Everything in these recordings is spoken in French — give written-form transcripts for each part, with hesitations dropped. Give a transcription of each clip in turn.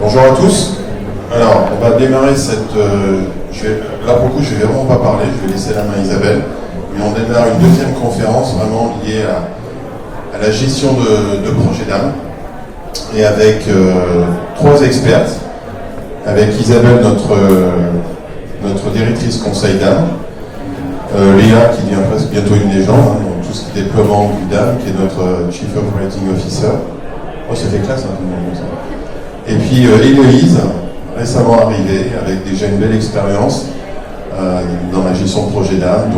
Bonjour à tous. Alors, on va démarrer cette... là, pour le coup, je ne vais vraiment pas parler, je vais laisser la main à Isabelle. Mais on démarre une deuxième conférence vraiment liée à la gestion de projets d'âme. Et avec trois expertes. Avec Isabelle, notre directrice conseil d'âme. Léa, qui devient presque bientôt une légende, donc tout ce qui est déploiement du DAM, qui est notre Chief Operating Officer. Oh, c'était classe, tout le monde comme ça. Et puis Héloïse, récemment arrivée, avec déjà une belle expérience dans la gestion de projet d'âme.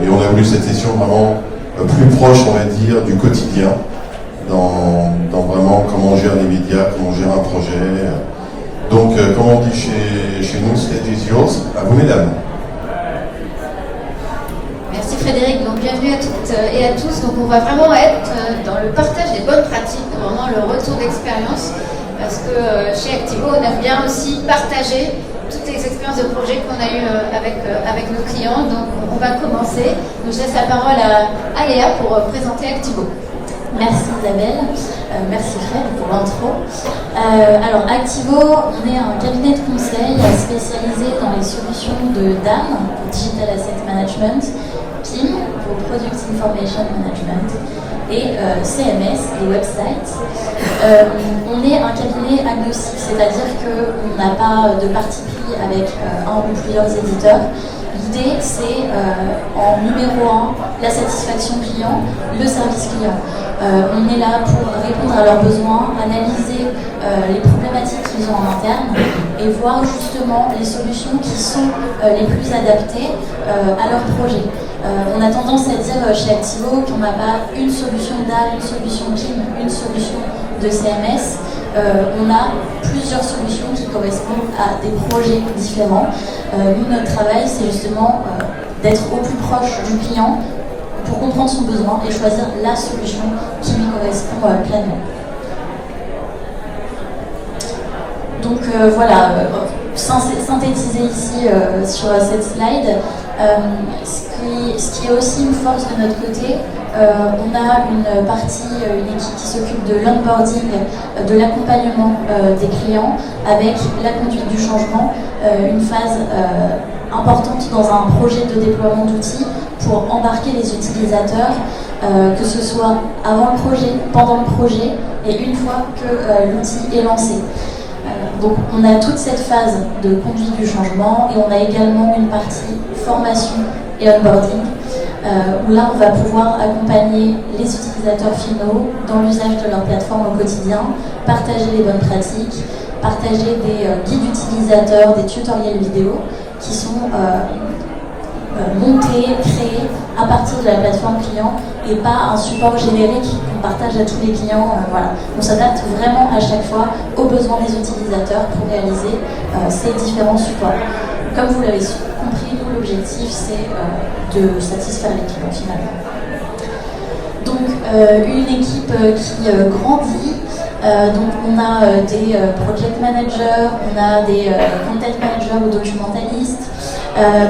Et on a voulu cette session vraiment plus proche, on va dire, du quotidien, dans vraiment comment on gère les médias, comment on gère un projet. Donc, comme on dit chez nous, stage is yours. À vous, mesdames. Merci Frédéric, donc bienvenue à toutes et à tous. Donc on va vraiment être dans le partage des bonnes pratiques, vraiment le retour d'expérience, parce que chez Activo, on aime bien aussi partager toutes les expériences de projet qu'on a eues avec nos clients. Donc on va commencer. Donc je laisse la parole à Léa pour présenter Activo. Merci Isabelle, merci Fred pour l'intro. Alors Activo, on est un cabinet de conseil spécialisé dans les solutions de DAM, pour Digital Asset Management, PIM, pour Product Information Management, et CMS, les websites. On est un cabinet agnostique, c'est-à-dire qu'on n'a pas de parti pris avec un ou plusieurs éditeurs. L'idée, c'est en numéro 1, la satisfaction client, le service client. On est là pour répondre à leurs besoins, analyser les problématiques qu'ils ont en interne et voir justement les solutions qui sont les plus adaptées à leur projet. On a tendance à dire chez Activo qu'on n'a pas une solution DAM, une solution PIM, une solution de CMS. On a plusieurs solutions qui correspondent à des projets différents. Nous, notre travail, c'est justement d'être au plus proche du client pour comprendre son besoin et choisir la solution qui lui correspond pleinement. Donc voilà, synthétiser ici sur cette slide, ce qui est aussi une force de notre côté, on a une partie, une équipe qui s'occupe de l'onboarding, de l'accompagnement des clients avec la conduite du changement, une phase importante dans un projet de déploiement d'outils pour embarquer les utilisateurs, que ce soit avant le projet, pendant le projet et une fois que l'outil est lancé. Donc on a toute cette phase de conduite du changement et on a également une partie formation et onboarding où là on va pouvoir accompagner les utilisateurs finaux dans l'usage de leur plateforme au quotidien, partager les bonnes pratiques, partager des guides utilisateurs, des tutoriels vidéo qui sont montés, créés à partir de la plateforme client et pas un support générique qu'on partage à tous les clients. Voilà. On s'adapte vraiment à chaque fois aux besoins des utilisateurs pour réaliser ces différents supports. Comme vous l'avez compris, nous, l'objectif, c'est de satisfaire les clients finalement. Donc, une équipe qui grandit. Donc, on a des project managers, on a des content managers ou documentalistes.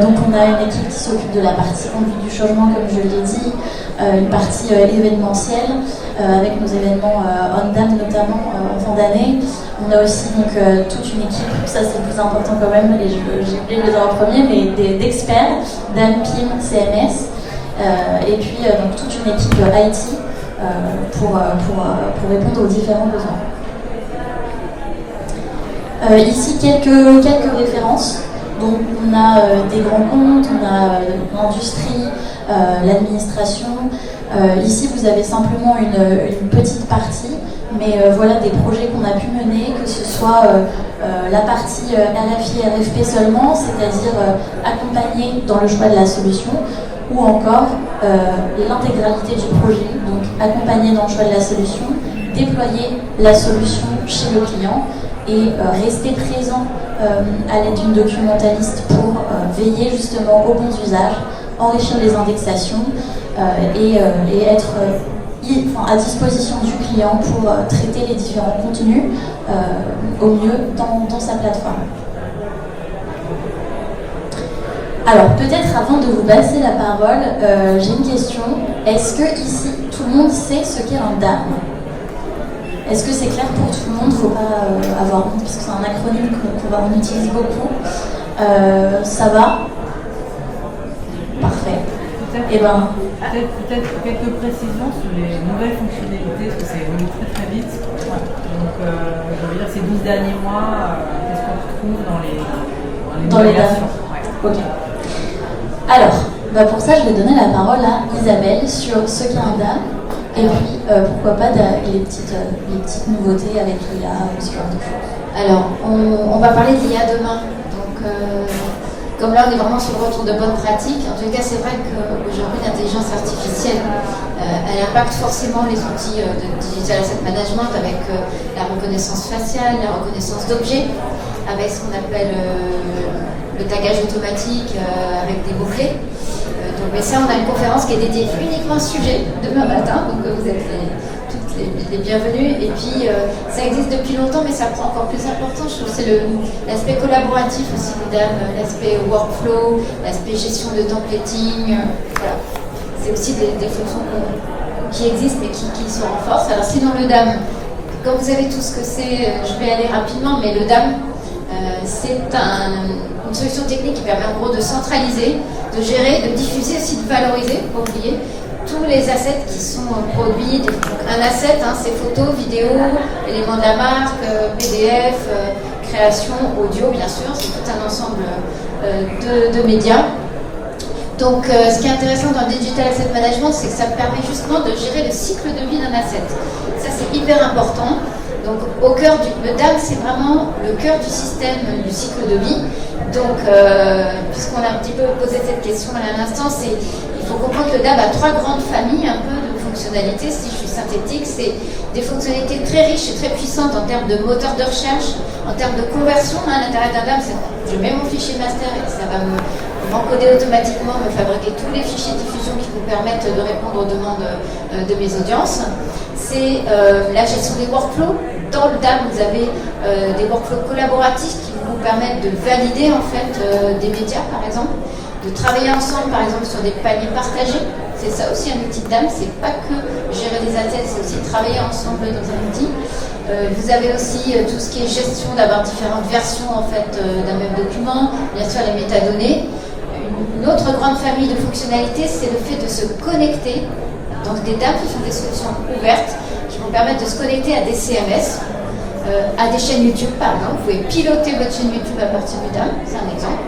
Donc, on a une équipe qui s'occupe de la partie conduite du changement, comme je l'ai dit, une partie événementielle, avec nos événements on-dam notamment en fin d'année. On a aussi donc, toute une équipe, ça c'est le plus important quand même, et j'ai oublié de le dire en premier, mais d'experts, DAM, PIM, CMS, et puis donc, toute une équipe IT pour répondre aux différents besoins. Ici, quelques références. Donc, on a des grands comptes, on a l'industrie, l'administration. Ici, vous avez simplement une petite partie, mais voilà des projets qu'on a pu mener, que ce soit la partie RFI, RFP seulement, c'est-à-dire accompagner dans le choix de la solution, ou encore l'intégralité du projet, donc accompagner dans le choix de la solution, déployer la solution chez le client et rester présent à l'aide d'une documentaliste pour veiller justement aux bons usages, enrichir les indexations et être à disposition du client pour traiter les différents contenus au mieux dans sa plateforme. Alors peut-être avant de vous passer la parole, j'ai une question. Est-ce que ici tout le monde sait ce qu'est un DAM ? Est-ce que c'est clair pour tout le monde? Il ne faut pas avoir honte, puisque c'est un acronyme qu'on utilise beaucoup. Ça va? Parfait. Peut-être quelques précisions sur les nouvelles fonctionnalités, parce que ça évolue très vite. Ouais. Donc, je veux dire, ces 12 derniers mois, qu'est-ce qu'on retrouve dans les versions? Ouais. Ok. Alors, pour ça, je vais donner la parole à Isabelle sur ce qu'est un DAM, et puis pourquoi pas les petites nouveautés avec l'IA, ce genre de choses. Alors, on va parler de l'IA demain. Donc, comme là, on est vraiment sur le retour de bonnes pratiques. En tout cas, c'est vrai qu'aujourd'hui, l'intelligence artificielle, elle impacte forcément les outils de digital asset management avec la reconnaissance faciale, la reconnaissance d'objets, avec ce qu'on appelle le tagage automatique avec des mots-clés. Mais ça, on a une conférence qui est dédiée uniquement à ce sujet demain matin, donc vous êtes toutes les bienvenus. Et puis, ça existe depuis longtemps, mais ça prend encore plus important. Je trouve que c'est l'aspect collaboratif aussi du DAM, l'aspect workflow, l'aspect gestion de templating. Voilà. C'est aussi des fonctions qui existent, mais qui se renforcent. Alors, sinon, le DAM, comme vous savez tout ce que c'est, je vais aller rapidement, mais le DAM, c'est une solution technique qui permet en gros de centraliser, de gérer, de diffuser, aussi de valoriser, pas oublier, tous les assets qui sont produits. Donc, un asset, c'est photos, vidéos, éléments de la marque, PDF, création, audio bien sûr, c'est tout un ensemble de médias. Donc ce qui est intéressant dans le Digital Asset Management, c'est que ça permet justement de gérer le cycle de vie d'un asset. Ça c'est hyper important. Donc le DAM, c'est vraiment le cœur du système du cycle de vie. Donc puisqu'on a un petit peu posé cette question à l'instant, il faut comprendre que le DAM a trois grandes familles un peu de fonctionnalités. Si je suis synthétique, c'est des fonctionnalités très riches et très puissantes en termes de moteur de recherche, en termes de conversion. À l'intérieur d'un DAM, je mets mon fichier master et ça va m'encoder automatiquement, me fabriquer tous les fichiers de diffusion qui vous permettent de répondre aux demandes de mes audiences. C'est la gestion des workflows. Dans le DAM, vous avez des workflows collaboratifs qui vous permettent de valider en fait des médias, par exemple, de travailler ensemble, par exemple, sur des paniers partagés. C'est ça aussi un outil de DAM. C'est pas que gérer des assets, c'est aussi travailler ensemble dans un outil. Vous avez aussi tout ce qui est gestion, d'avoir différentes versions en fait d'un même document, bien sûr les métadonnées. Une autre grande famille de fonctionnalités, c'est le fait de se connecter. Donc des DAM qui sont des solutions ouvertes, qui vont permettre de se connecter à des CMS, à des chaînes YouTube par exemple. Vous pouvez piloter votre chaîne YouTube à partir du DAM, c'est un exemple.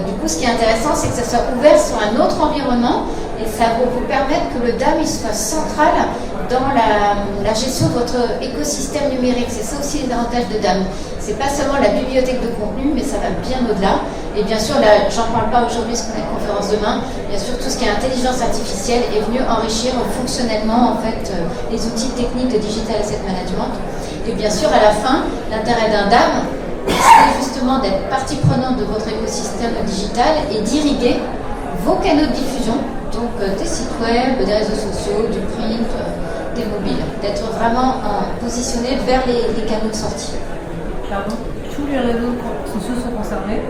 Du coup, ce qui est intéressant, c'est que ça soit ouvert sur un autre environnement et ça va vous permettre que le DAM il soit central dans la gestion de votre écosystème numérique. C'est ça aussi les avantages de DAM. C'est pas seulement la bibliothèque de contenu, mais ça va bien au-delà. Et bien sûr, là, j'en parle pas aujourd'hui parce qu'on a une conférence demain. Bien sûr, tout ce qui est intelligence artificielle est venu enrichir fonctionnellement en fait les outils techniques de Digital Asset Management. Et bien sûr, à la fin, l'intérêt d'un DAM, c'est justement d'être partie prenante de votre écosystème digital et d'irriguer vos canaux de diffusion, donc des sites web, des réseaux sociaux, du print, des mobiles, d'être vraiment positionné vers les canaux de sortie. Pardon, tous les réseaux sociaux sont concernés?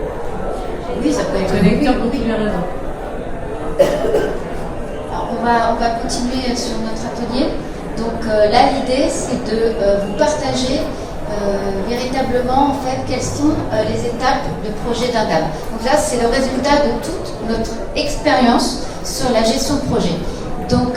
Oui, ça peut être connecté pour tous les réseaux. Alors, on va continuer sur notre atelier. Donc là, l'idée, c'est de vous partager véritablement en fait quelles sont les étapes de projet d'un DAM. Donc là, c'est le résultat de toute notre expérience sur la gestion de projet. Donc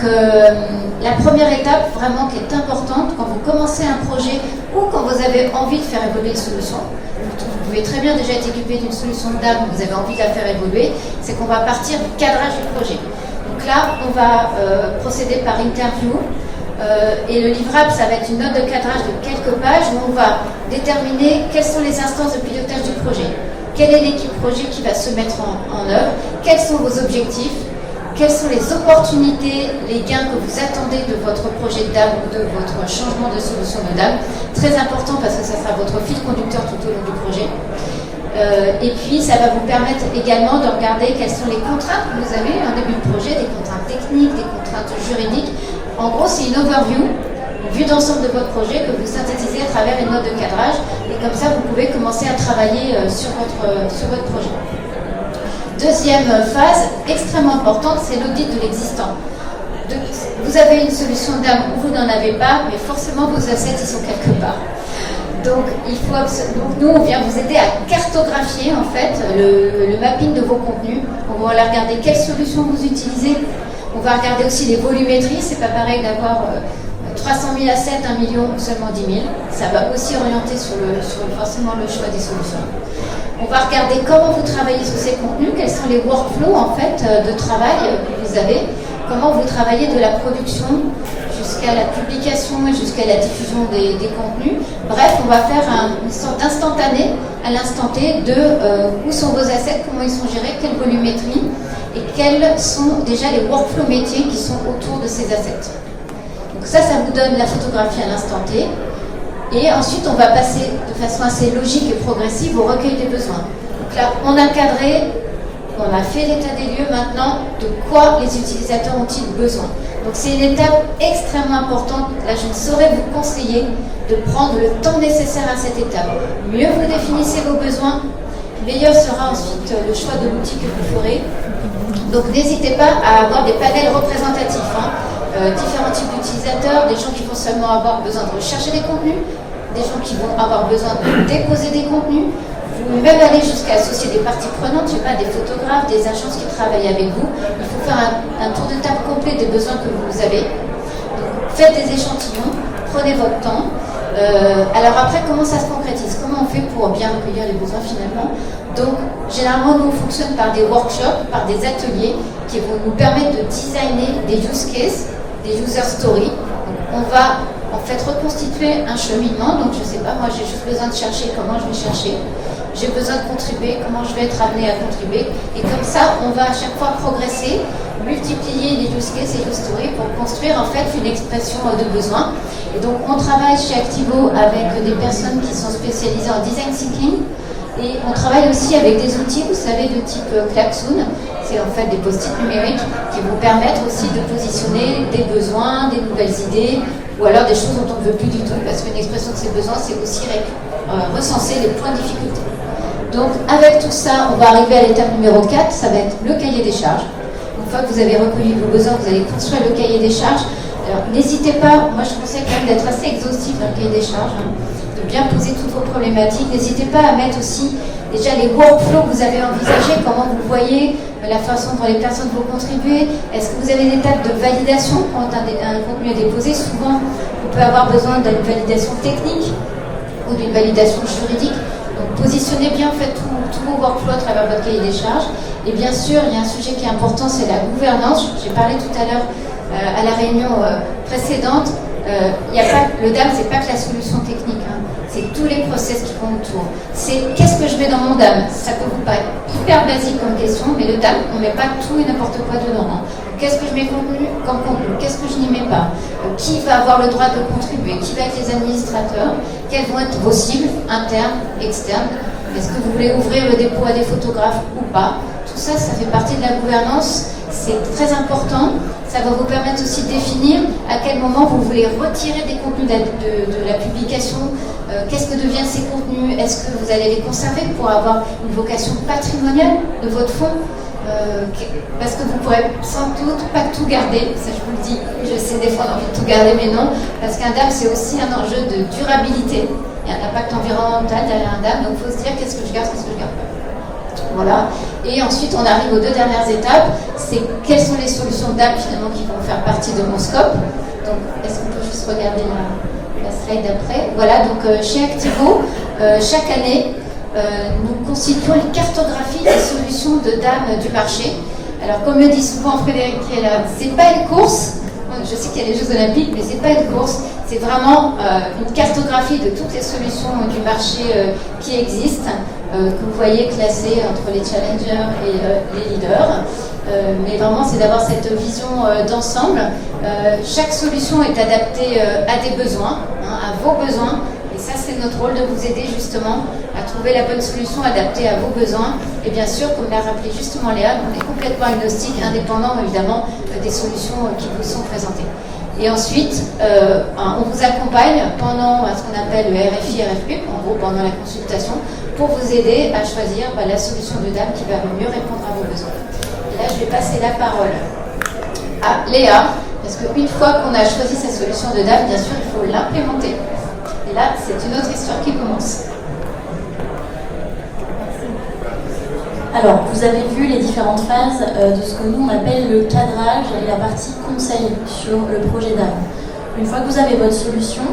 la première étape vraiment qui est importante quand vous commencez un projet ou quand vous avez envie de faire évoluer une solution, vous pouvez très bien déjà être équipé d'une solution de DAM, vous avez envie de la faire évoluer, c'est qu'on va partir du cadrage du projet. Donc là, on va procéder par interview. Et le livrable, ça va être une note de cadrage de quelques pages où on va déterminer quelles sont les instances de pilotage du projet. Quelle est l'équipe projet qui va se mettre en œuvre? Quels sont vos objectifs? Quelles sont les opportunités, les gains que vous attendez de votre projet de DAM ou de votre changement de solution de DAM? Très important parce que ça sera votre fil conducteur tout au long du projet. Et puis, ça va vous permettre également de regarder quelles sont les contraintes que vous avez en début de projet, des contraintes techniques, des contraintes juridiques. En gros, c'est une overview, une vue d'ensemble de votre projet que vous synthétisez à travers une note de cadrage. Et comme ça, vous pouvez commencer à travailler sur votre projet. Deuxième phase, extrêmement importante, c'est l'audit de l'existant. vous avez une solution DAM ou vous n'en avez pas, mais forcément vos assets ils sont quelque part. Donc, donc nous, on vient vous aider à cartographier en fait le mapping de vos contenus. On va aller regarder quelles solutions vous utilisez. On va regarder aussi les volumétries. C'est pas pareil d'avoir 300 000 assets, 1 million ou seulement 10 000. Ça va aussi orienter sur forcément le choix des solutions. On va regarder comment vous travaillez sur ces contenus, quels sont les workflows en fait de travail que vous avez, comment vous travaillez de la production jusqu'à la publication et jusqu'à la diffusion des contenus. Bref, on va faire une sorte d'instantané à l'instant T de où sont vos assets, comment ils sont gérés, quelle volumétrie et quels sont déjà les workflows métiers qui sont autour de ces assets. Donc ça vous donne la photographie à l'instant T. Et ensuite, on va passer de façon assez logique et progressive au recueil des besoins. Donc là, on a cadré, on a fait l'état des lieux maintenant de quoi les utilisateurs ont-ils besoin. Donc c'est une étape extrêmement importante. Là, je ne saurais vous conseiller de prendre le temps nécessaire à cette étape. Mieux vous définissez vos besoins, meilleur sera ensuite le choix de l'outil que vous ferez. Donc n'hésitez pas à avoir des panels représentatifs. Différents types d'utilisateurs, des gens qui vont seulement avoir besoin de rechercher des contenus, des gens qui vont avoir besoin de déposer des contenus. Vous pouvez même aller jusqu'à associer des parties prenantes, je sais pas, des photographes, des agences qui travaillent avec vous. Il faut faire un tour de table complet des besoins que vous avez. Donc, faites des échantillons, prenez votre temps. Alors après, comment ça se concrétise? Comment on fait pour bien recueillir les besoins finalement? Donc, généralement, nous, on fonctionne par des workshops, par des ateliers qui vont nous permettre de designer des use cases, des user stories. Donc, on va en fait reconstituer un cheminement. Donc je sais pas, moi j'ai juste besoin de chercher comment je vais chercher. J'ai besoin de contribuer, comment je vais être amené à contribuer. Et comme ça, on va à chaque fois progresser, multiplier les use cases et les stories pour construire en fait une expression de besoin. Et donc on travaille chez Activo avec des personnes qui sont spécialisées en design thinking. Et on travaille aussi avec des outils, vous savez, de type Klaxoon. C'est en fait des post-it numériques qui vont permettre aussi de positionner des besoins, des nouvelles idées, ou alors des choses dont on ne veut plus du tout, parce qu'une expression de ces besoins, c'est aussi recenser les points de difficulté. Donc, avec tout ça, on va arriver à l'étape numéro 4, ça va être le cahier des charges. Une fois que vous avez recueilli vos besoins, vous allez construire le cahier des charges. Alors, n'hésitez pas, moi je conseille quand même d'être assez exhaustif dans le cahier des charges, de bien poser toutes vos problématiques. N'hésitez pas à mettre aussi déjà les workflows que vous avez envisagés, comment vous voyez la façon dont les personnes vont contribuer. Est-ce que vous avez des étapes de validation quand un contenu est déposé? Souvent, on peut avoir besoin d'une validation technique ou d'une validation juridique. Donc, positionnez bien en fait tous vos workflows à travers votre cahier des charges. Et bien sûr, il y a un sujet qui est important, c'est la gouvernance. J'ai parlé tout à l'heure à la réunion précédente. Le DAM, c'est pas que la solution technique, c'est tous les process qui vont autour. C'est qu'est-ce que je mets dans mon DAM? Ça peut vous paraître hyper basique comme question, mais le DAM, on ne met pas tout et n'importe quoi dedans. Qu'est-ce que je mets comme contenu? Qu'est-ce que je n'y mets pas? Qui va avoir le droit de contribuer? Qui va être les administrateurs? Quelles vont être vos cibles, internes, externes? Est-ce que vous voulez ouvrir le dépôt à des photographes ou pas? Tout ça, ça fait partie de la gouvernance. C'est très important. Ça va vous permettre aussi de définir à quel moment vous voulez retirer des contenus de la publication. Qu'est-ce que deviennent ces contenus? Est-ce que vous allez les conserver pour avoir une vocation patrimoniale de votre fonds? Parce que vous ne pourrez sans doute pas tout garder, ça je vous le dis. Je sais des fois on a envie de tout garder, mais non. Parce qu'un DAM, c'est aussi un enjeu de durabilité. Il y a un impact environnemental derrière un DAM, donc il faut se dire qu'est-ce que je garde, qu'est-ce que je ne garde pas. Voilà. Et ensuite, on arrive aux deux dernières étapes. C'est quelles sont les solutions DAM finalement qui vont faire partie de mon scope. Donc, est-ce qu'on peut juste regarder la slide d'après? Voilà, donc chez Activo, chaque année, nous constituons une cartographie des solutions de DAM du marché. Alors, comme le dit souvent Frédéric qui est là, c'est pas une course. Je sais qu'il y a les Jeux Olympiques, mais c'est pas une course. C'est vraiment une cartographie de toutes les solutions du marché qui existent, que vous voyez classées entre les challengers et les leaders. Mais vraiment, c'est d'avoir cette vision d'ensemble. Chaque solution est adaptée à des besoins, à vos besoins. Et ça, c'est notre rôle de vous aider justement à trouver la bonne solution adaptée à vos besoins. Et bien sûr, comme l'a rappelé justement Léa, on est complètement agnostique, indépendant évidemment des solutions qui vous sont présentées. Et ensuite, on vous accompagne pendant ce qu'on appelle le RFI, RFP, en gros pendant la consultation, pour vous aider à choisir la solution de DAM qui va mieux répondre à vos besoins. Et là, je vais passer la parole à Léa, Parce qu'une fois qu'on a choisi cette solution de DAM, bien sûr, il faut l'implémenter. Et là, c'est une autre histoire qui commence. Alors, vous avez vu les différentes phases de ce que nous on appelle le cadrage et la partie conseil sur le projet DAM. Une fois que vous avez votre solution,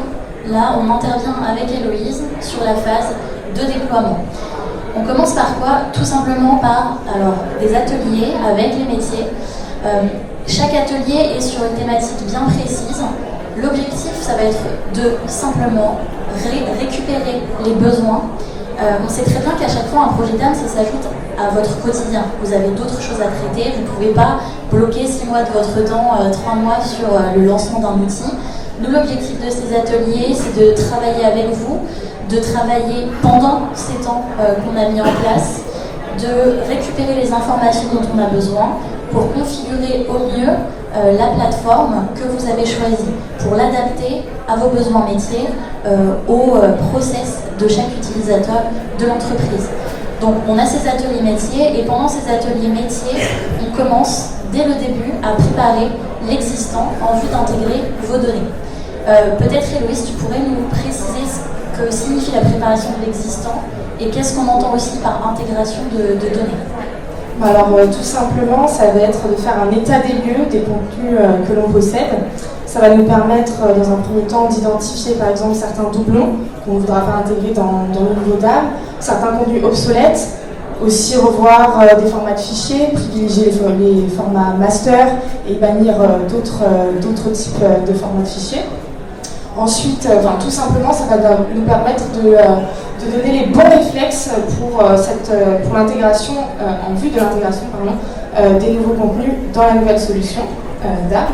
là, on intervient avec Héloïse sur la phase de déploiement. On commence par quoi? Tout simplement par des ateliers avec les métiers. Chaque atelier est sur une thématique bien précise. L'objectif, ça va être de simplement récupérer les besoins. On sait très bien qu'à chaque fois, un projet DAM, ça s'ajoute à votre quotidien. Vous avez d'autres choses à traiter. Vous ne pouvez pas bloquer 6 mois de votre temps, 3 mois sur le lancement d'un outil. Nous, l'objectif de ces ateliers, c'est de travailler avec vous, de travailler pendant ces temps qu'on a mis en place, de récupérer les informations dont on a besoin pour configurer au mieux la plateforme que vous avez choisie, pour l'adapter à vos besoins métiers, au process de chaque utilisateur de l'entreprise. Donc on a ces ateliers métiers et pendant ces ateliers métiers, on commence dès le début à préparer l'existant en vue d'intégrer vos données. Peut-être Héloïse, tu pourrais nous préciser ce que signifie la préparation de l'existant et qu'est-ce qu'on entend aussi par intégration de données? Alors tout simplement, ça va être de faire un état des lieux des contenus que l'on possède. Ça va nous permettre dans un premier temps d'identifier par exemple certains doublons qu'on ne voudra pas intégrer dans le nouveau DAM, certains contenus obsolètes, aussi revoir des formats de fichiers, privilégier les formats master et bannir d'autres types de formats de fichiers. Ensuite, tout simplement, ça va nous permettre de donner les bons réflexes pour l'intégration, en vue de l'intégration des nouveaux contenus dans la nouvelle solution DAM.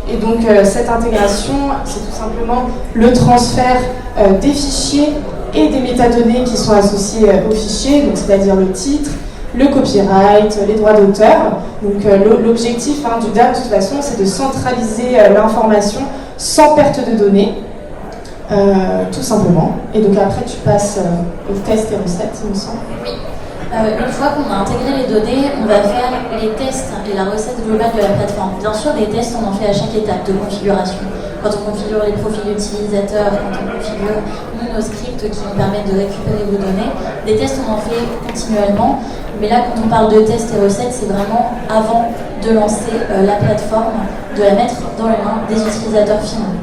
Et donc cette intégration, c'est tout simplement le transfert des fichiers et des métadonnées qui sont associées aux fichiers, donc c'est-à-dire le titre, le copyright, les droits d'auteur. Donc l'objectif du DAM, de toute façon, c'est de centraliser l'information sans perte de données. Tout simplement. Et donc après, tu passes aux tests et recettes, il me semble. Oui. Une fois qu'on a intégré les données, on va faire les tests et la recette globale de la plateforme. Bien sûr, les tests, on en fait à chaque étape de configuration. Quand on configure les profils utilisateurs, quand on configure nos scripts qui nous permettent de récupérer vos données, des tests, on en fait continuellement. Mais là, quand on parle de tests et recettes, c'est vraiment avant de lancer la plateforme, de la mettre dans les mains des utilisateurs finaux.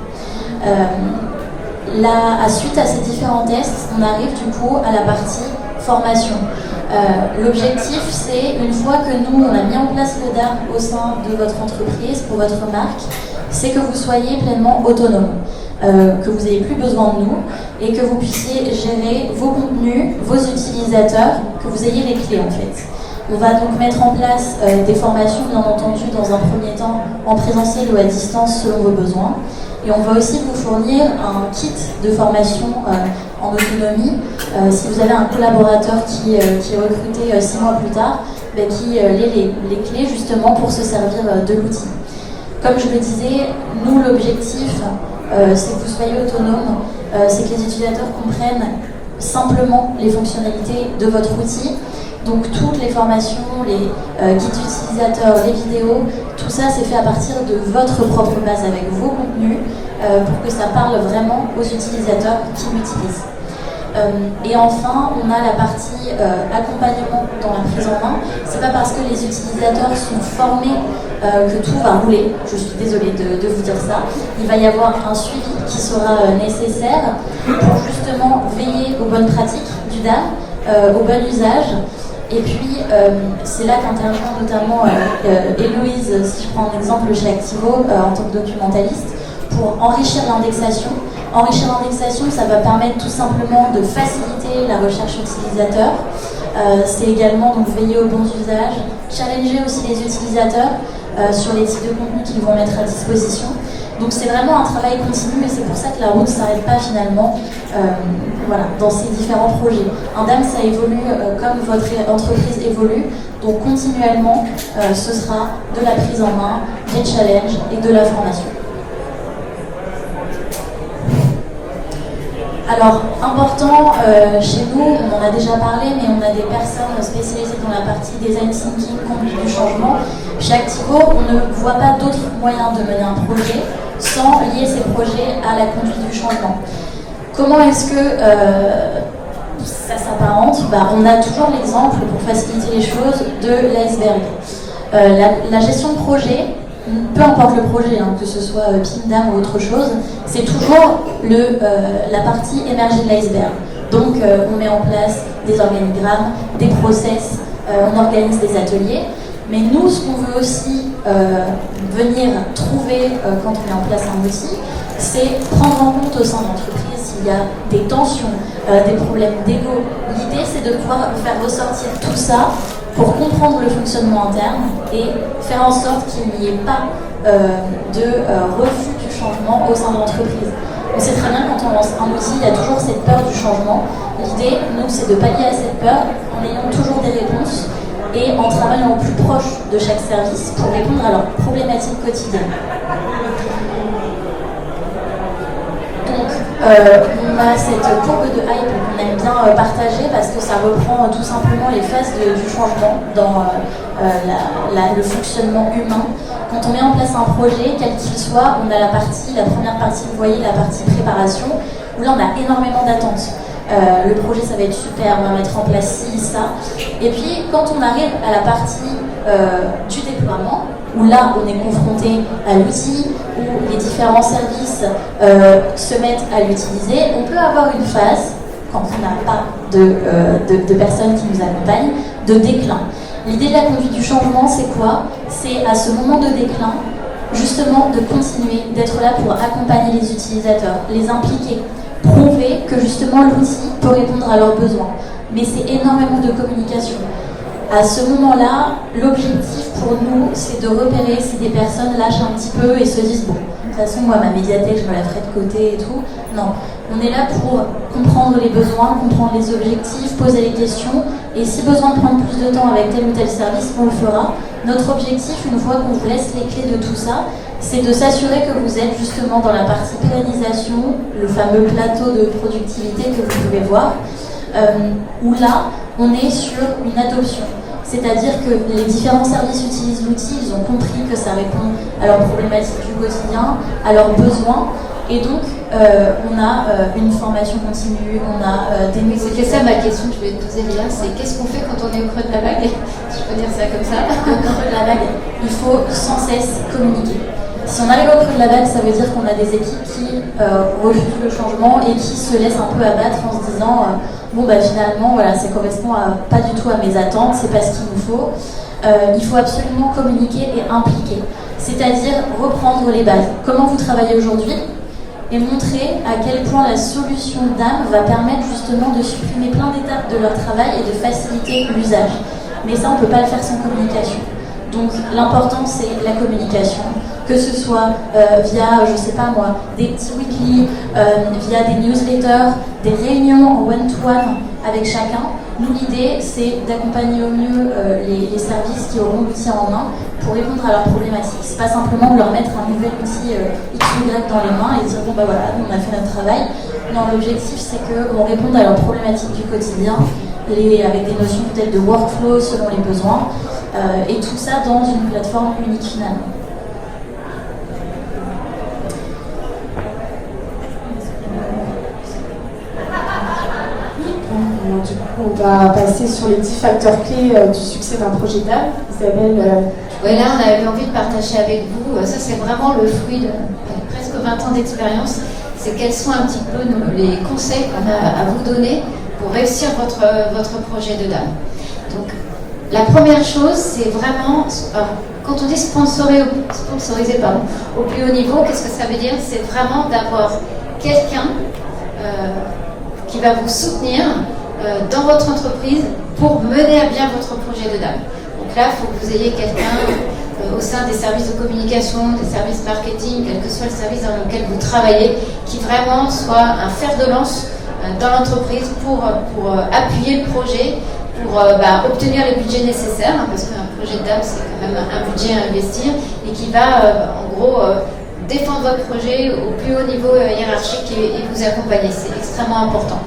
Suite à ces différents tests, on arrive du coup à la partie formation. L'objectif, c'est une fois que nous, on a mis en place le DAM au sein de votre entreprise, pour votre marque, c'est que vous soyez pleinement autonome, que vous n'ayez plus besoin de nous et que vous puissiez gérer vos contenus, vos utilisateurs, que vous ayez les clés en fait. On va donc mettre en place des formations, bien entendu, dans un premier temps en présentiel ou à distance selon vos besoins. Et on va aussi vous fournir un kit de formation en autonomie. Si vous avez un collaborateur qui est recruté 6 mois plus tard, qui ait les clés justement pour se servir de l'outil. Comme je le disais, nous l'objectif, c'est que vous soyez autonome, c'est que les utilisateurs comprennent simplement les fonctionnalités de votre outil. Donc toutes les formations, les guides utilisateurs, les vidéos, tout ça c'est fait à partir de votre propre base avec vos contenus pour que ça parle vraiment aux utilisateurs qui l'utilisent. Et enfin, on a la partie accompagnement dans la prise en main. C'est pas parce que les utilisateurs sont formés que tout va rouler. Je suis désolée de vous dire ça. Il va y avoir un suivi qui sera nécessaire pour justement veiller aux bonnes pratiques du DAM, au bon usage. Et puis, c'est là qu'intervient notamment Héloïse, si je prends un exemple chez Activo, en tant que documentaliste, pour enrichir l'indexation. Enrichir l'indexation, ça va permettre tout simplement de faciliter la recherche utilisateur. C'est également donc veiller aux bons usages, challenger aussi les utilisateurs sur les types de contenus qu'ils vont mettre à disposition. Donc c'est vraiment un travail continu et c'est pour ça que la route ne s'arrête pas finalement dans ces différents projets. Un DAM, ça évolue comme votre entreprise évolue, donc continuellement ce sera de la prise en main, des challenges et de la formation. Alors, important, chez nous, on en a déjà parlé, mais on a des personnes spécialisées dans la partie design thinking, conduite du changement. Chez Activo, on ne voit pas d'autres moyens de mener un projet sans lier ces projets à la conduite du changement. Comment est-ce que ça s'apparente? On a toujours l'exemple, pour faciliter les choses, de l'iceberg. La gestion de projet, peu importe le projet, que ce soit PIMDAM ou autre chose, c'est toujours la partie émergée de l'iceberg. Donc on met en place des organigrammes, des process, on organise des ateliers. Mais nous, ce qu'on veut aussi venir trouver quand on met en place un outil, c'est prendre en compte au sein de l'entreprise s'il y a des tensions, des problèmes d'ego. L'idée, c'est de pouvoir faire ressortir tout ça pour comprendre le fonctionnement interne et faire en sorte qu'il n'y ait pas de refus du changement au sein de l'entreprise. On sait très bien quand on lance un outil, il y a toujours cette peur du changement. L'idée, nous, c'est de pallier à cette peur en ayant toujours des réponses et en travaillant au plus proche de chaque service pour répondre à leurs problématiques quotidiennes. Donc, on a cette courbe de hype qu'on aime bien partager parce que ça reprend tout simplement les phases du changement dans le fonctionnement humain. Quand on met en place un projet, quel qu'il soit, on a la première partie, vous voyez, la partie préparation, où là on a énormément d'attentes. Le projet, ça va être super, on va mettre en place ci, ça. Et puis, quand on arrive à la partie du déploiement, où là, on est confronté à l'outil, où les différents services se mettent à l'utiliser, on peut avoir une phase, quand on n'a pas de personnes qui nous accompagnent, de déclin. L'idée de la conduite du changement, c'est quoi? C'est à ce moment de déclin, justement, de continuer d'être là pour accompagner les utilisateurs, les impliquer, prouver que justement l'outil peut répondre à leurs besoins. Mais c'est énormément de communication. À ce moment-là, l'objectif pour nous, c'est de repérer si des personnes lâchent un petit peu et se disent « bon, de toute façon, moi, ma médiathèque, je me la ferai de côté et tout ». Non, on est là pour comprendre les besoins, comprendre les objectifs, poser les questions, et si besoin de prendre plus de temps avec tel ou tel service, on le fera. Notre objectif, une fois qu'on vous laisse les clés de tout ça, c'est de s'assurer que vous êtes justement dans la partie pérennisation, le fameux plateau de productivité que vous pouvez voir, où là, on est sur une adoption. C'est-à-dire que les différents services utilisent l'outil, ils ont compris que ça répond à leurs problématiques du quotidien, à leurs besoins, et donc on a une formation continue, on a des nouveaux... C'était ça ma question que je voulais te poser, Léa, c'est qu'est-ce qu'on fait quand on est au creux de la vague? Si je peux dire ça comme ça. Au creux de la vague, il faut sans cesse communiquer. Si on arrive au creux de la vague, ça veut dire qu'on a des équipes qui refusent le changement et qui se laissent un peu abattre en se disant finalement voilà, ça correspond pas du tout à mes attentes, c'est pas ce qu'il nous faut. Il faut absolument communiquer et impliquer, c'est-à-dire reprendre les bases. Comment vous travaillez aujourd'hui et montrer à quel point la solution DAM va permettre justement de supprimer plein d'étapes de leur travail et de faciliter l'usage. Mais ça, on ne peut pas le faire sans communication. Donc l'important, c'est la communication, que ce soit via, je sais pas moi, des petits weekly, via des newsletters, des réunions en one-to-one avec chacun. Nous, l'idée, c'est d'accompagner au mieux les services qui auront l'outil en main pour répondre à leurs problématiques. C'est pas simplement de leur mettre un nouvel outil X ou Y dans les mains et dire bon voilà, on a fait notre travail. Non, l'objectif, c'est qu'on réponde à leurs problématiques du quotidien, avec des notions peut-être de workflow selon les besoins, et tout ça dans une plateforme unique finalement. Du coup, on va passer sur les 10 facteurs clés du succès d'un projet DAM. Isabelle. Ouais, là, on avait envie de partager avec vous. Ça, c'est vraiment le fruit de presque 20 ans d'expérience. C'est quels sont un petit peu les conseils qu'on a à vous donner pour réussir votre projet de DAM. Donc, la première chose, c'est vraiment, quand on dit sponsoriser au plus haut niveau, qu'est-ce que ça veut dire? C'est vraiment d'avoir quelqu'un qui va vous soutenir dans votre entreprise pour mener à bien votre projet de DAM. Donc là, il faut que vous ayez quelqu'un au sein des services de communication, des services marketing, quel que soit le service dans lequel vous travaillez, qui vraiment soit un fer de lance dans l'entreprise pour appuyer le projet, pour obtenir les budgets nécessaires, parce qu'un projet de DAM, c'est quand même un budget à investir, et qui va en gros défendre votre projet au plus haut niveau hiérarchique et vous accompagner. C'est extrêmement important.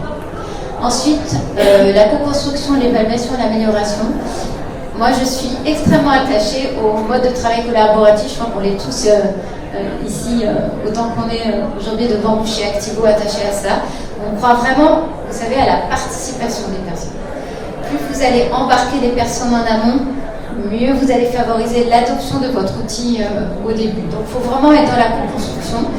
Ensuite, la co-construction, l'évaluation et l'amélioration. Moi, je suis extrêmement attachée au mode de travail collaboratif. Je crois qu'on est tous ici, autant qu'on est aujourd'hui devant vous chez Activo, attachés à ça. On croit vraiment, vous savez, à la participation des personnes. Plus vous allez embarquer les personnes en amont, mieux vous allez favoriser l'adoption de votre outil au début. Donc, il faut vraiment être dans la co-construction.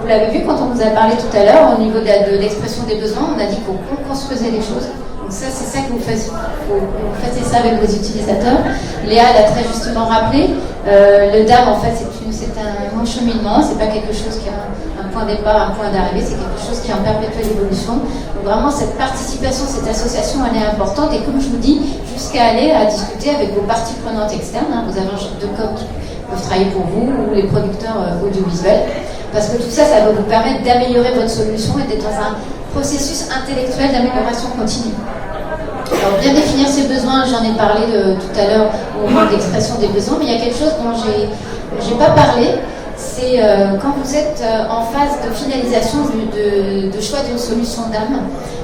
Vous l'avez vu quand on vous a parlé tout à l'heure, au niveau de l'expression des besoins, on a dit qu'on construisait les choses. Donc ça, c'est ça que vous fassiez ça avec vos utilisateurs. Léa l'a très justement rappelé. Le DAM, en fait, c'est un long cheminement. C'est pas quelque chose qui a un point de départ, un point d'arrivée. C'est quelque chose qui est en perpétuelle évolution. Donc vraiment, cette participation, cette association, elle est importante. Et comme je vous dis, jusqu'à aller à discuter avec vos parties prenantes externes. Vous avez un chef de com qui peuvent travailler pour vous ou les producteurs audiovisuels. Parce que tout ça, ça va vous permettre d'améliorer votre solution et d'être dans un processus intellectuel d'amélioration continue. Alors, bien définir ses besoins, j'en ai parlé tout à l'heure au moment de l'expression des besoins, mais il y a quelque chose dont j'ai pas parlé, c'est quand vous êtes en phase de finalisation de choix d'une solution d'âme,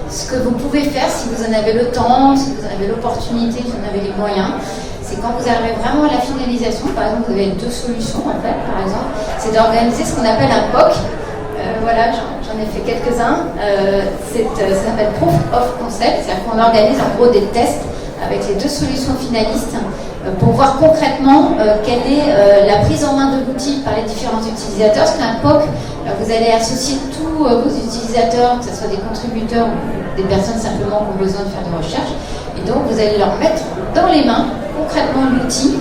ce que vous pouvez faire si vous en avez le temps, si vous en avez l'opportunité, si vous en avez les moyens, c'est quand vous arrivez vraiment à la finalisation, par exemple vous avez 2 solutions en fait, par exemple, c'est d'organiser ce qu'on appelle un POC. Voilà, j'en ai fait quelques-uns. Ça s'appelle Proof of Concept, c'est-à-dire qu'on organise en gros des tests avec les 2 solutions finalistes pour voir concrètement quelle est la prise en main de l'outil par les différents utilisateurs. Parce qu'un POC, vous allez associer tous vos utilisateurs, que ce soit des contributeurs ou des personnes simplement qui ont besoin de faire de recherche. Et donc vous allez leur mettre dans les mains concrètement l'outil.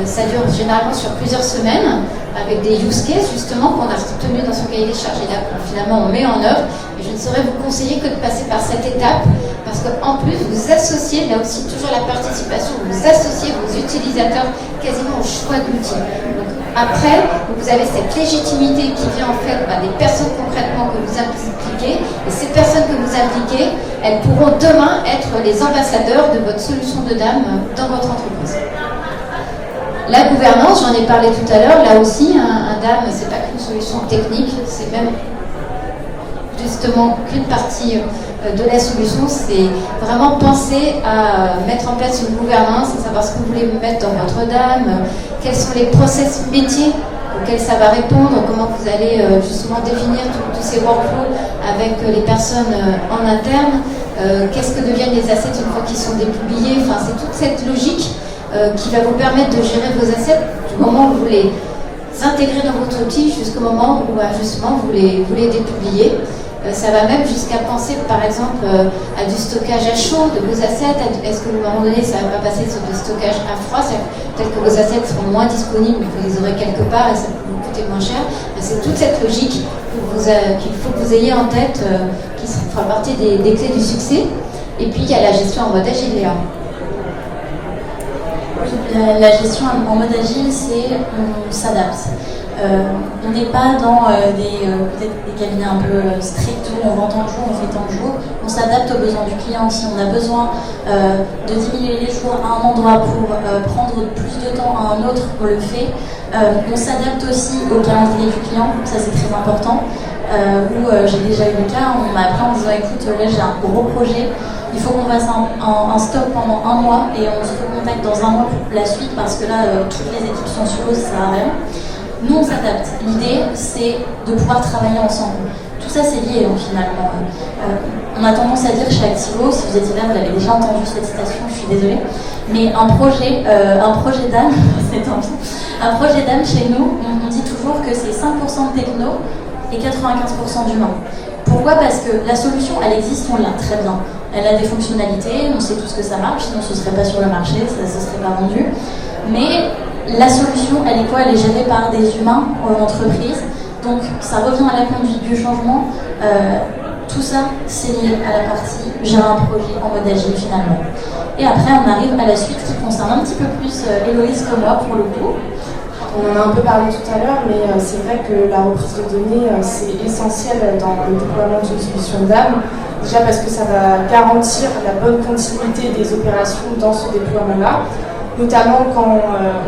Ça dure généralement sur plusieurs semaines avec des use cases justement qu'on a retenu dans son cahier des charges et là finalement on met en œuvre. Et je ne saurais vous conseiller que de passer par cette étape parce qu'en plus vous associez, là aussi toujours la participation, vous associez vos utilisateurs quasiment au choix de l'outil. Donc après, vous avez cette légitimité qui vient en fait des personnes concrètement que vous impliquez et ces personnes que vous impliquez, elles pourront demain être les ambassadeurs de votre solution de DAM dans votre entreprise. La gouvernance, j'en ai parlé tout à l'heure, là aussi, un DAM, c'est pas qu'une solution technique, c'est même justement qu'une partie de la solution, c'est vraiment penser à mettre en place une gouvernance, à savoir ce que vous voulez mettre dans votre DAM, quels sont les process métiers auxquels ça va répondre, comment vous allez justement définir tous ces workflows avec les personnes en interne, qu'est-ce que deviennent les assets une fois qu'ils sont dépubliés, enfin c'est toute cette logique qui va vous permettre de gérer vos assets du moment où vous les intégrez dans votre outil jusqu'au moment où justement vous les dépubliez. Ça va même jusqu'à penser par exemple à du stockage à chaud de vos assets. Est-ce que à un moment donné ça va pas passer sur du stockage à froid? Peut-être que vos assets seront moins disponibles mais vous les aurez quelque part et ça peut vous coûter moins cher. C'est toute cette logique qu'il faut que vous ayez en tête qui fera partie des clés du succès. Et puis il y a la gestion en mode agile, Léa. La gestion en mode agile, c'est on s'adapte. On n'est pas dans peut-être des cabinets un peu stricts où on vend tant de jours, on fait tant de jours. On s'adapte aux besoins du client. Si on a besoin de diminuer les jours à un endroit pour prendre plus de temps à un autre, on le fait. On s'adapte aussi au calendrier du client, ça c'est très important. Où j'ai déjà eu le cas, on m'a appelé en disant écoute, là j'ai un gros projet, il faut qu'on fasse un stop pendant 1 mois et on se recontacte dans 1 mois pour la suite parce que là toutes les équipes sont sur eux, ça sert à rien. Nous on s'adapte. L'idée c'est de pouvoir travailler ensemble. Tout ça c'est lié finalement. On a tendance à dire chez Activo, si vous étiez là, vous avez déjà entendu cette citation, je suis désolée, mais un projet d'âme, c'est tant pis. Un projet d'âme chez nous, on dit toujours que c'est 5% de techno et 95% d'humain. Pourquoi? Parce que la solution, elle existe, on l'a très bien. Elle a des fonctionnalités, on sait tous que ça marche, sinon ce ne serait pas sur le marché, ça ne serait pas vendu. Mais la solution, elle est quoi? Elle est gérée par des humains en entreprise. Donc ça revient à la conduite du changement. Tout ça, c'est lié à la partie gérer un projet en mode agile finalement. Et après, on arrive à la suite qui concerne un petit peu plus Héloïse que moi pour le coup. On en a un peu parlé tout à l'heure, mais c'est vrai que la reprise de données, c'est essentiel dans le déploiement d'une solution DAM. Déjà parce que ça va garantir la bonne continuité des opérations dans ce déploiement-là, notamment quand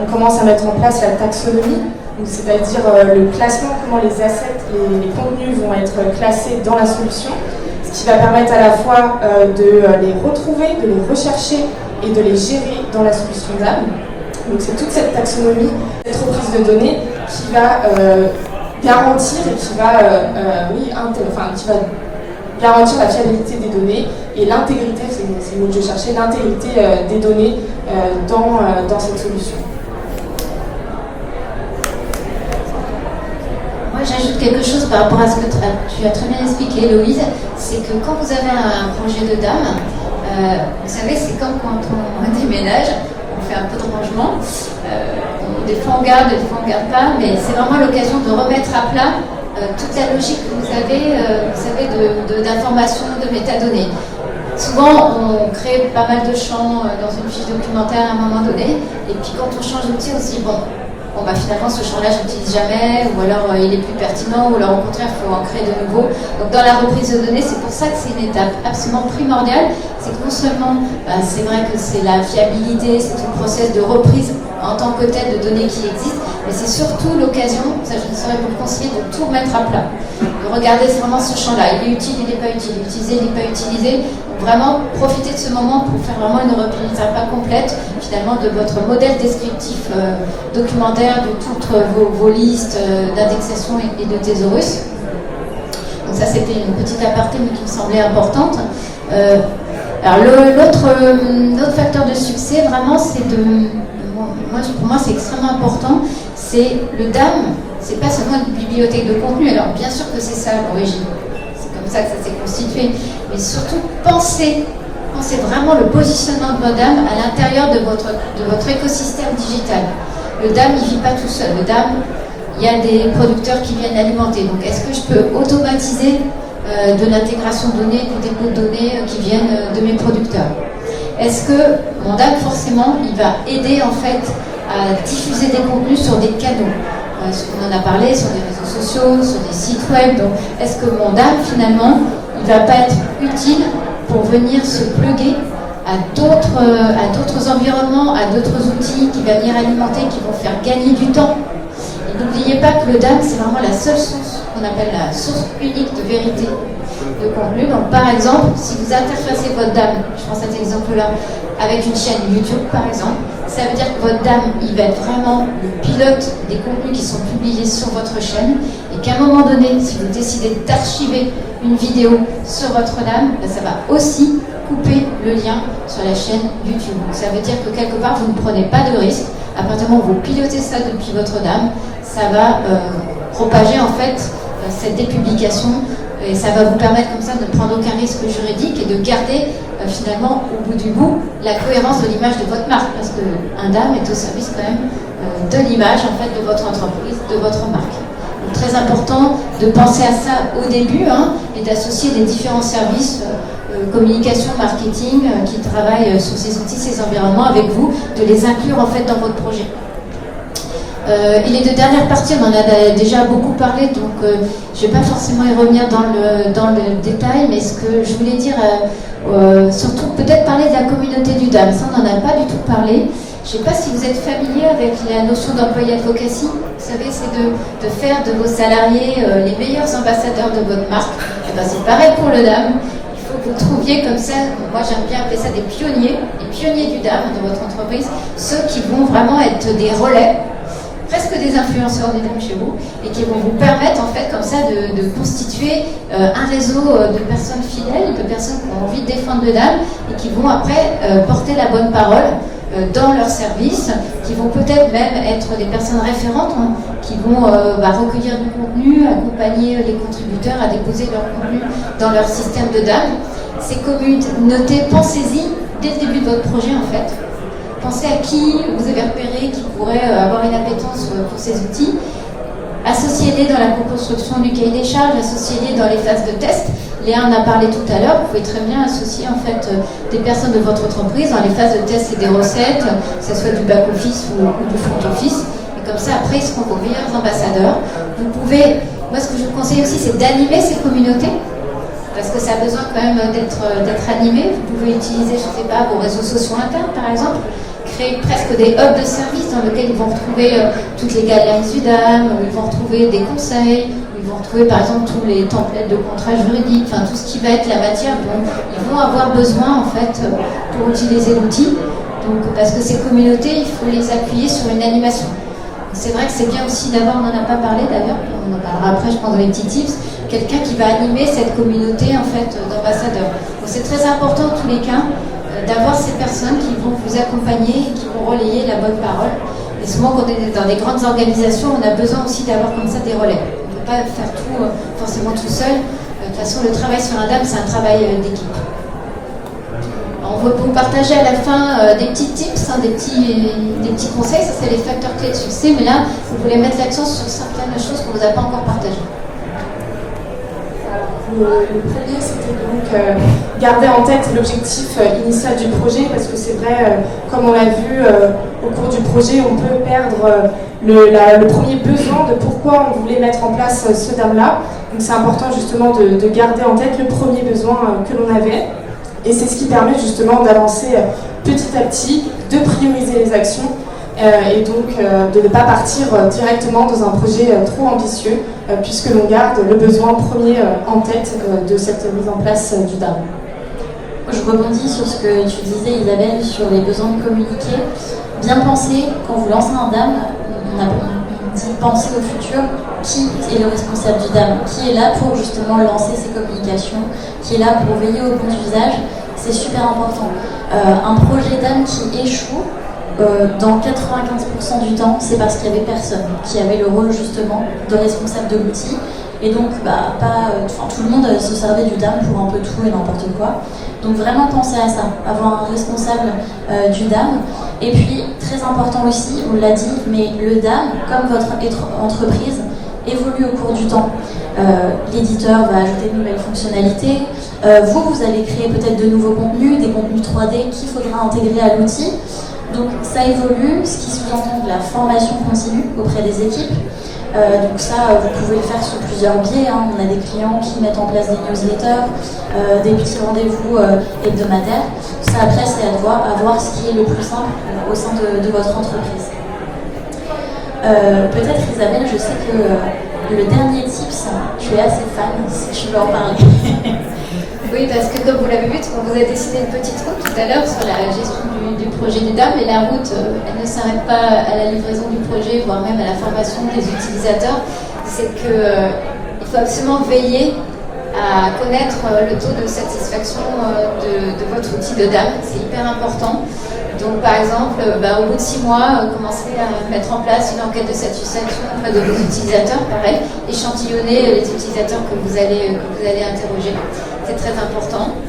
on commence à mettre en place la taxonomie. c'est-à-dire le classement, comment les assets, les contenus vont être classés dans la solution, ce qui va permettre à la fois de les retrouver, de les rechercher et de les gérer dans la solution DAM. Donc c'est toute cette taxonomie, cette reprise de données qui va garantir et qui va, qui va garantir la fiabilité des données et l'intégrité, c'est le mot que je cherchais, l'intégrité des données dans cette solution. Moi, j'ajoute quelque chose par rapport à ce que tu as très bien expliqué, Héloïse, c'est que quand vous avez un projet de DAM, vous savez, c'est comme quand on déménage, on fait un peu de rangement, des fois on garde, des fois on ne garde pas, mais c'est vraiment l'occasion de remettre à plat toute la logique que vous avez, d'informations, de métadonnées. Souvent, on crée pas mal de champs dans une fiche documentaire à un moment donné, et puis quand on change d'outil, on se dit, finalement, ce champ-là, je l'utilise jamais, ou alors il est plus pertinent, ou alors au contraire, il faut en créer de nouveaux. Donc, dans la reprise de données, c'est pour ça que c'est une étape absolument primordiale. C'est que non seulement, c'est vrai que c'est la fiabilité, c'est tout le process de reprise en tant que tel de données qui existent, mais c'est surtout l'occasion, ça je ne saurais vous le conseiller, de tout remettre à plat. De regarder vraiment ce champ-là, il est utile, il n'est pas utile, utilisé, il n'est pas utilisé. Donc vraiment, profitez de ce moment pour faire vraiment une reprise à plat complète, finalement, de votre modèle descriptif documentaire, de toutes vos listes d'indexation et de thésaurus. Donc ça, c'était une petite aparté, mais qui me semblait importante. Alors l'autre facteur de succès, vraiment, c'est pour moi, c'est extrêmement important, c'est le DAM, c'est pas seulement une bibliothèque de contenu, alors bien sûr que c'est ça à l'origine, c'est comme ça que ça s'est constitué, mais surtout pensez vraiment le positionnement de votre DAM à l'intérieur de votre écosystème digital. Le DAM, il ne vit pas tout seul, le DAM, il y a des producteurs qui viennent l'alimenter, donc est-ce que je peux automatiser de l'intégration de données, du dépôt de données qui viennent de mes producteurs? Est-ce que mon DAM, forcément, il va aider en fait à diffuser des contenus sur des canaux? On en a parlé sur des réseaux sociaux, sur des sites web. Donc, est-ce que mon DAM, finalement, il ne va pas être utile pour venir se plugger à d'autres environnements, à d'autres outils qui vont venir alimenter, qui vont faire gagner du temps? Et n'oubliez pas que le DAM, c'est vraiment la seule source qu'on appelle la source unique de vérité de contenu. Donc par exemple, si vous interfacez votre DAM, je prends cet exemple-là, avec une chaîne YouTube par exemple, ça veut dire que votre DAM, il va être vraiment le pilote des contenus qui sont publiés sur votre chaîne, et qu'à un moment donné, si vous décidez d'archiver une vidéo sur votre DAM, ça va aussi couper le lien sur la chaîne YouTube. Donc ça veut dire que quelque part, vous ne prenez pas de risque. À partir du moment où vous pilotez ça depuis votre DAM, ça va propager en fait cette dépublication, et ça va vous permettre comme ça de ne prendre aucun risque juridique et de garder finalement au bout du bout la cohérence de l'image de votre marque, parce qu'un DAM est au service quand même de l'image en fait de votre entreprise, de votre marque. Donc très important de penser à ça au début et d'associer les différents services communication, marketing qui travaillent sur ces outils, ces environnements avec vous, de les inclure en fait dans votre projet. Et les deux dernières parties, on en a déjà beaucoup parlé, donc je ne vais pas forcément y revenir dans le détail, mais ce que je voulais dire, surtout peut-être parler de la communauté du DAM, ça on n'en a pas du tout parlé. Je ne sais pas si vous êtes familier avec la notion d'employé advocacy. Vous savez, c'est de faire de vos salariés les meilleurs ambassadeurs de votre marque. Et ben, c'est pareil pour le DAM. Il faut que vous trouviez comme ça, moi j'aime bien appeler ça des pionniers du DAM de votre entreprise, ceux qui vont vraiment être des relais, presque des influenceurs du DAM chez vous, et qui vont vous permettre en fait comme ça de constituer un réseau de personnes fidèles, de personnes qui ont envie de défendre le DAM et qui vont après porter la bonne parole dans leur service, qui vont peut-être même être des personnes référentes, qui vont recueillir du contenu, accompagner les contributeurs à déposer leur contenu dans leur système de DAM. Ces communautés, pensez-y dès le début de votre projet en fait. Pensez à qui vous avez repéré qui pourrait avoir une appétence pour ces outils. Associez-les dans la co-construction du cahier des charges, associez-les dans les phases de test. Léa en a parlé tout à l'heure, vous pouvez très bien associer en fait des personnes de votre entreprise dans les phases de test et des recettes, que ce soit du back-office ou du front-office. Et comme ça, après, ils seront vos meilleurs ambassadeurs. Vous pouvez, moi ce que je vous conseille aussi, c'est d'animer ces communautés, parce que ça a besoin quand même d'être animé. Vous pouvez utiliser, je ne sais pas, vos réseaux sociaux internes par exemple, créer presque des hubs de services dans lesquels ils vont retrouver toutes les galeries UDAM, où ils vont retrouver des conseils, où ils vont retrouver par exemple tous les templates de contrats juridiques, enfin tout ce qui va être la matière dont ils vont avoir besoin en fait pour utiliser l'outil. Donc, parce que ces communautés, il faut les appuyer sur une animation. C'est vrai que c'est bien aussi d'avoir, on n'en a pas parlé d'ailleurs, on en parlera après je pense dans les petits tips, quelqu'un qui va animer cette communauté en fait d'ambassadeurs. Donc c'est très important en tous les cas d'avoir ces personnes qui vont vous accompagner et qui vont relayer la bonne parole. Et souvent quand on est dans des grandes organisations, on a besoin aussi d'avoir comme ça des relais. On ne peut pas faire tout forcément tout seul. De toute façon le travail sur un DAM c'est un travail d'équipe. On va vous partager à la fin des petits tips, des petits conseils, ça c'est les facteurs clés de succès, mais là vous voulez mettre l'accent sur certaines choses qu'on ne vous a pas encore partagées. Le premier, c'était donc garder en tête l'objectif initial du projet, parce que c'est vrai, comme on l'a vu au cours du projet, on peut perdre le premier besoin de pourquoi on voulait mettre en place ce DAM-là. Donc c'est important justement de garder en tête le premier besoin que l'on avait. Et c'est ce qui permet justement d'avancer petit à petit, de prioriser les actions et donc de ne pas partir directement dans un projet trop ambitieux puisque l'on garde le besoin premier en tête de cette mise en place du DAM. Je rebondis sur ce que tu disais Isabelle sur les besoins de communiquer. Bien penser, quand vous lancez un DAM, on dit penser au futur, qui est le responsable du DAM, qui est là pour justement lancer ces communications, qui est là pour veiller au bon usage, c'est super important. Un projet DAM qui échoue, dans 95% du temps, c'est parce qu'il n'y avait personne qui avait le rôle justement de responsable de l'outil. Et donc, tout le monde se servait du DAM pour un peu tout et n'importe quoi. Donc vraiment penser à ça, avoir un responsable du DAM. Et puis, très important aussi, on l'a dit, mais le DAM, comme votre entreprise, évolue au cours du temps. L'éditeur va ajouter de nouvelles fonctionnalités. Vous allez créer peut-être de nouveaux contenus, des contenus 3D qu'il faudra intégrer à l'outil. Donc ça évolue, ce qui sous-entend de la formation continue auprès des équipes. Donc ça, vous pouvez le faire sur plusieurs biais. On a des clients qui mettent en place des newsletters, des petits rendez-vous hebdomadaires. Ça, après, c'est à voir ce qui est le plus simple au sein de votre entreprise. Peut-être, Isabelle, je sais que le dernier tips, tu es assez fan, si tu veux en parler. Oui, parce que comme vous l'avez vu, on vous a dessiné une petite route tout à l'heure sur la gestion du projet du DAM, et la route, elle ne s'arrête pas à la livraison du projet, voire même à la formation des utilisateurs. C'est qu'il faut absolument veiller à connaître le taux de satisfaction de votre outil de DAM. C'est hyper important. Donc par exemple, au bout de 6 mois, commencez à mettre en place une enquête de satisfaction auprès de vos utilisateurs, pareil, échantillonner les utilisateurs que vous allez interroger. C'est très important.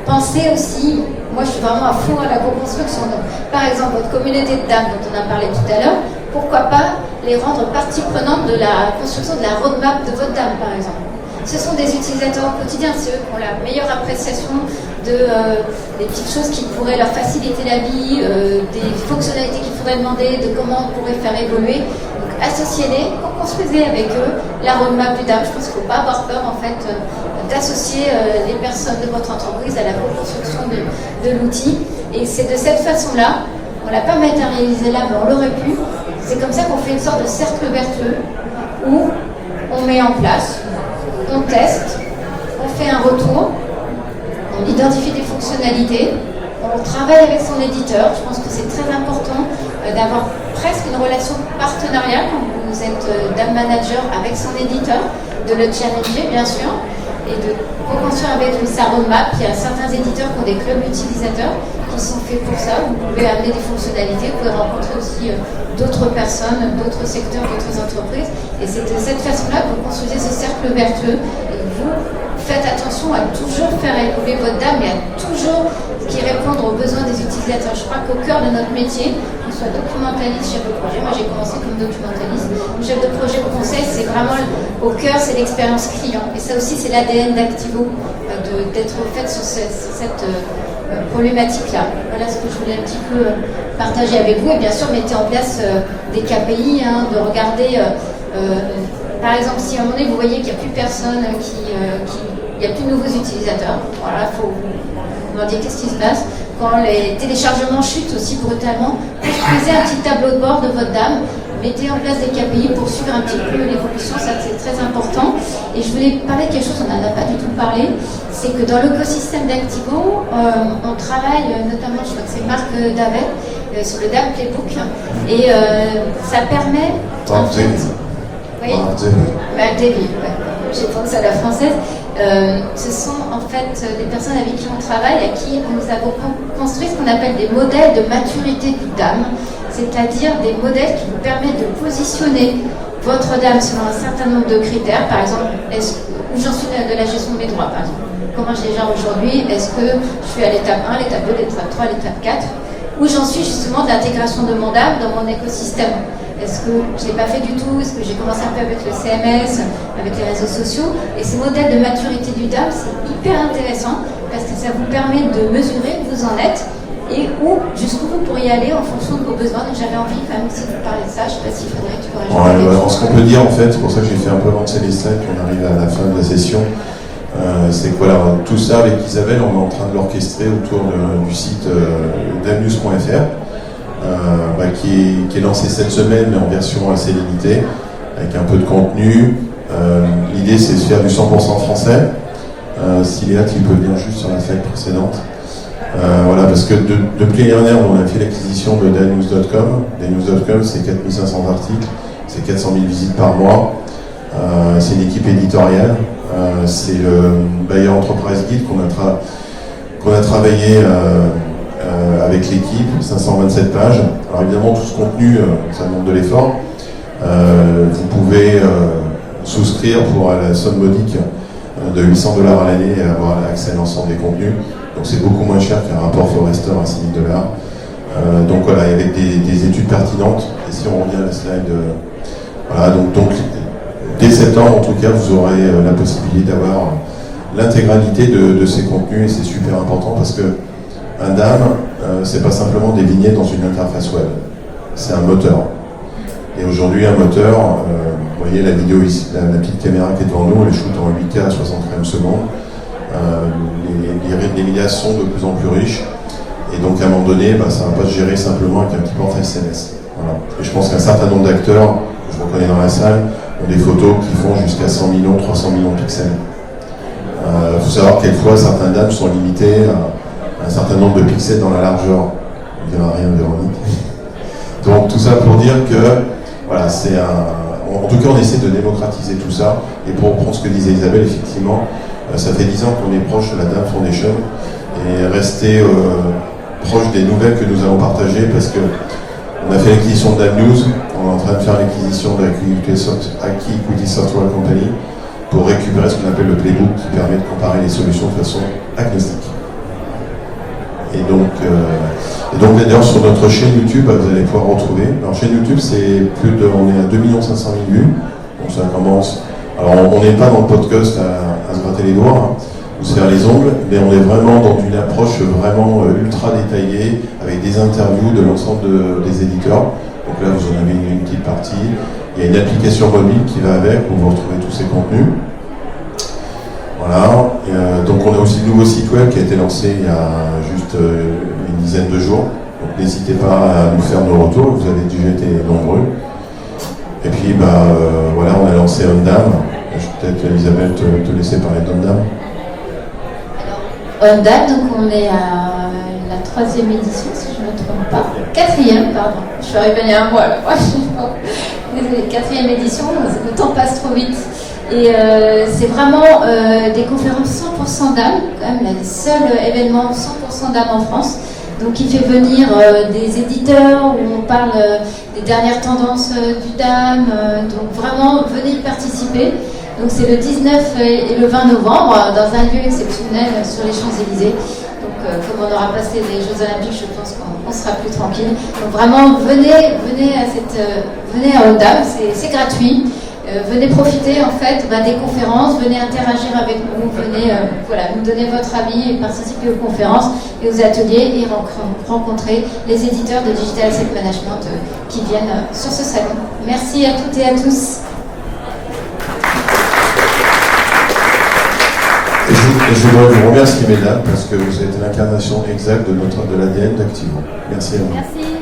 Pensez aussi, moi je suis vraiment à fond à la co-construction. Donc, par exemple, votre communauté de DAM dont on a parlé tout à l'heure, pourquoi pas les rendre partie prenante de la construction de la roadmap de votre DAM, par exemple. Ce sont des utilisateurs au quotidien, c'est eux qui ont la meilleure appréciation des petites choses qui pourraient leur faciliter la vie, des fonctionnalités qu'il faudrait demander, de comment on pourrait faire évoluer. Donc associez-les, construisez avec eux la roadmap du DAM. Je pense qu'il ne faut pas avoir peur en fait d'associer les personnes de votre entreprise à la construction de l'outil. Et c'est de cette façon-là, on ne l'a pas matérialisé là, mais on l'aurait pu. C'est comme ça qu'on fait une sorte de cercle vertueux où on met en place, on teste, on fait un retour, on identifie des fonctionnalités, on travaille avec son éditeur. Je pense que c'est très important d'avoir presque une relation partenariale quand vous êtes DAM manager avec son éditeur, de le challenger bien sûr, et de co-construire avec lui sa roadmap. Il y a certains éditeurs qui ont des clubs utilisateurs qui sont faits pour ça. Vous pouvez amener des fonctionnalités, vous pouvez rencontrer aussi d'autres personnes, d'autres secteurs, d'autres entreprises. Et c'est de cette façon-là que vous construisez ce cercle vertueux. Et vous faites attention à toujours faire évoluer votre DAM et à toujours répondre aux besoins des utilisateurs. Je crois qu'au cœur de notre métier, qu'on soit documentaliste, chef de projet, moi j'ai commencé comme documentaliste, chef de projet au conseil, c'est vraiment au cœur, c'est l'expérience client. Et ça aussi, c'est l'ADN d'Activo, d'être fait sur cette problématique-là. Voilà ce que je voulais un petit peu partager avec vous. Et bien sûr, mettez en place des KPI, de regarder, par exemple, si à un moment donné, vous voyez qu'il n'y a plus personne, il n'y a plus de nouveaux utilisateurs, voilà, il faut vous demander qu'est-ce qui se passe. quand les téléchargements chutent aussi brutalement, construisez un petit tableau de bord de votre dame, mettez en place des KPI pour suivre un petit peu l'évolution, ça c'est très important. Et je voulais parler de quelque chose, on n'en a pas du tout parlé, c'est que dans l'écosystème d'Activo, on travaille notamment, je crois que c'est Marc Davet, sur le DAM Playbook, et ça permet... Oui, Davy, ouais. J'ai pensé à la française. Ce sont en fait des personnes avec qui on travaille, à qui nous avons construit ce qu'on appelle des modèles de maturité du DAM, c'est-à-dire des modèles qui vous permettent de positionner votre DAM selon un certain nombre de critères. Par exemple, où j'en suis de la gestion de mes droits, par exemple. Comment je les gère aujourd'hui? Est-ce que je suis à l'étape 1, l'étape 2, l'étape 3, l'étape 4? Où j'en suis justement de l'intégration de mon DAM dans mon écosystème? Est-ce que je ne l'ai pas fait du tout? Est-ce que j'ai commencé un peu avec le CMS, avec les réseaux sociaux? Et ces modèles de maturité du DAM, c'est hyper intéressant parce que ça vous permet de mesurer où vous en êtes et où, jusqu'où vous pourriez aller en fonction de vos besoins. Donc j'avais envie quand même aussi de vous parler de ça. Je ne sais pas si Frédéric, tu pourrais ajouter quelque chose. Ce qu'on peut dire en fait, c'est pour ça que j'ai fait un peu avancer les slides, qu'on arrive à la fin de la session, c'est que voilà, tout ça avec Isabelle, on est en train de l'orchestrer autour du site damnews.fr. Qui est lancé cette semaine, mais en version assez limitée, avec un peu de contenu. L'idée, c'est de faire du 100% français. Ciléa, tu peux venir juste sur la slide précédente. Voilà, parce que depuis l'année dernière, on a fait l'acquisition de daynews.com. Daynews.com, c'est 4500 articles, c'est 400 000 visites par mois. C'est une équipe éditoriale. C'est le Bayer Enterprise Guide qu'on a travaillé avec l'équipe, 527 pages. Alors évidemment, tout ce contenu, ça demande de l'effort. Vous pouvez souscrire pour la somme modique de $800 à l'année et avoir accès à l'ensemble des contenus. Donc c'est beaucoup moins cher qu'un rapport Forrester à $6 000. Donc voilà, avec des études pertinentes. Et si on revient à la slide, voilà, donc dès septembre, en tout cas, vous aurez la possibilité d'avoir l'intégralité de ces contenus, et c'est super important parce que un DAM, c'est pas simplement des vignettes dans une interface web, c'est un moteur. Et aujourd'hui, un moteur, vous voyez la vidéo ici, la petite caméra qui est devant nous, elle shoot en 8K à 60 frames seconde. Les médias sont de plus en plus riches, et donc à un moment donné, ça ne va pas se gérer simplement avec un petit portail CMS. Voilà. Et je pense qu'un certain nombre d'acteurs, que je reconnais dans la salle, ont des photos qui font jusqu'à 100 millions, 300 millions de pixels. Il faut savoir que quelquefois, certains DAM sont limités à un certain nombre de pixels dans la largeur. On ne dira rien, Véronique. Donc tout ça pour dire que, voilà, en tout cas, on essaie de démocratiser tout ça. Et pour reprendre ce que disait Isabelle, effectivement, ça fait 10 ans qu'on est proche de la DAM Foundation et rester proche des nouvelles que nous allons partager, parce que on a fait l'acquisition de DAM News, on est en train de faire l'acquisition de Aki Equity Software Company pour récupérer ce qu'on appelle le playbook qui permet de comparer les solutions de façon agnostique. Et donc d'ailleurs sur notre chaîne YouTube, vous allez pouvoir retrouver. Alors chaîne YouTube, on est à 2 500 000 vues, donc ça commence. Alors on n'est pas dans le podcast à se gratter les doigts, ou se faire les ongles, mais on est vraiment dans une approche vraiment ultra détaillée, avec des interviews de l'ensemble des éditeurs. Donc là vous en avez une petite partie. Il y a une application mobile qui va avec, où vous retrouvez tous ces contenus. Voilà, donc on a aussi le nouveau site web qui a été lancé il y a juste une dizaine de jours. Donc n'hésitez pas à nous faire nos retours, vous avez déjà été nombreux. Et puis voilà, on a lancé Ondam. Je vais peut-être, Isabelle, te laisser parler d'Ondam. Alors, Ondam, donc on est à la 3e édition, si je ne me trompe pas. 4e, pardon. Je suis arrivée il y a un mois, là. Désolée, 4e édition, le temps passe trop vite. Et c'est vraiment des conférences 100% DAM, quand même le seul événement 100% DAM en France. Donc il fait venir des éditeurs où on parle des dernières tendances du DAM. Donc vraiment, venez y participer. Donc c'est le 19 et le 20 novembre dans un lieu exceptionnel sur les Champs-Élysées. Donc comme on aura passé les Jeux Olympiques, je pense qu'on sera plus tranquille. Donc vraiment, venez à Ondam, c'est gratuit. Venez profiter en fait des conférences, venez interagir avec nous, venez nous donner votre avis et participer aux conférences et aux ateliers et rencontrer les éditeurs de Digital Asset Management qui viennent sur ce salon. Merci à toutes et à tous. Je je voudrais vous remercier, mesdames, parce que vous êtes l'incarnation exacte de l'ADN d'Activo. Merci à vous. Merci.